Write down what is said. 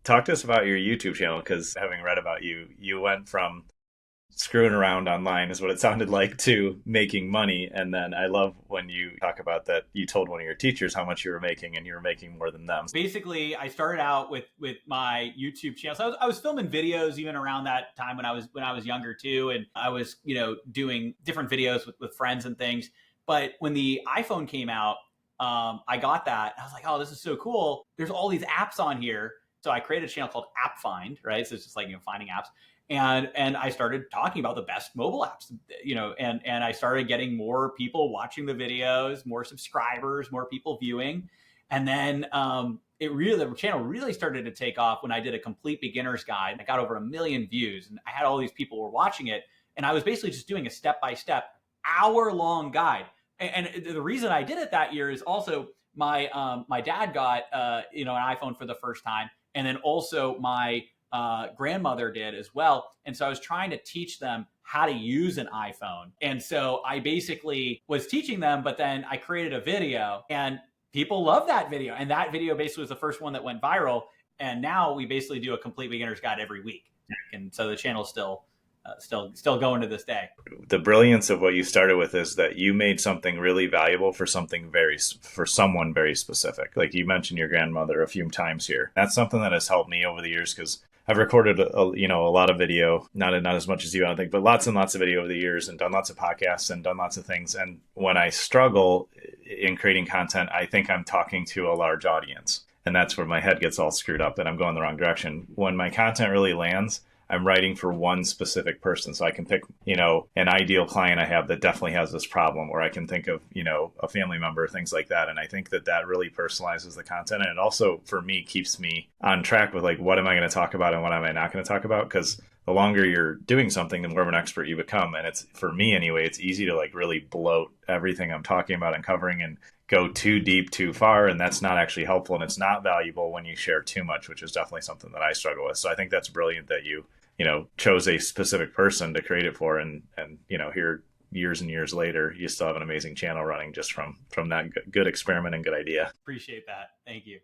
Talk to us about your YouTube channel, because having read about you, you went from screwing around online is what it sounded like to making money. And then I love when you talk about that you told one of your teachers how much you were making and you were making more than them. Basically, I started out with my YouTube channel. So I was filming videos even around that time when I was younger too, and I was doing different videos with friends and things. But when the iPhone came out, I got that. I was like, oh, this is so cool. There's all these apps on here. So I created a channel called App Find, right? So it's just like finding apps. And I started talking about the best mobile apps, and I started getting more people watching the videos, more subscribers, more people viewing. And then the channel really started to take off when I did a complete beginner's guide. I got over 1 million views, and I had all these people were watching it. And I was basically just doing a step-by-step hour-long guide. And the reason I did it that year is also my dad got an iPhone for the first time, and then also my grandmother did as well. And so I was trying to teach them how to use an iPhone. And so I basically was teaching them, but then I created a video and people love that video. And that video basically was the first one that went viral. And now we basically do a complete beginner's guide every week. And so the channel's still going to this day. The brilliance of what you started with is that you made something really valuable for someone very specific. Like you mentioned your grandmother a few times here. That's something that has helped me over the years, because I've recorded a lot of video, not as much as you, I don't think, but lots and lots of video over the years, and done lots of podcasts and done lots of things. And when I struggle in creating content, I think I'm talking to a large audience, and that's where my head gets all screwed up and I'm going the wrong direction. When my content really lands, I'm writing for one specific person. So I can pick, an ideal client I have that definitely has this problem, or I can think of, a family member, things like that. And I think that really personalizes the content. And it also, for me, keeps me on track with like, what am I going to talk about and what am I not going to talk about? Because the longer you're doing something, the more of an expert you become. And it's, for me anyway, it's easy to like really bloat everything I'm talking about and covering and go too deep, too far. And that's not actually helpful. And it's not valuable when you share too much, which is definitely something that I struggle with. So I think that's brilliant that you chose a specific person to create it for. And here years and years later, you still have an amazing channel running just from that good experiment and good idea. Appreciate that. Thank you.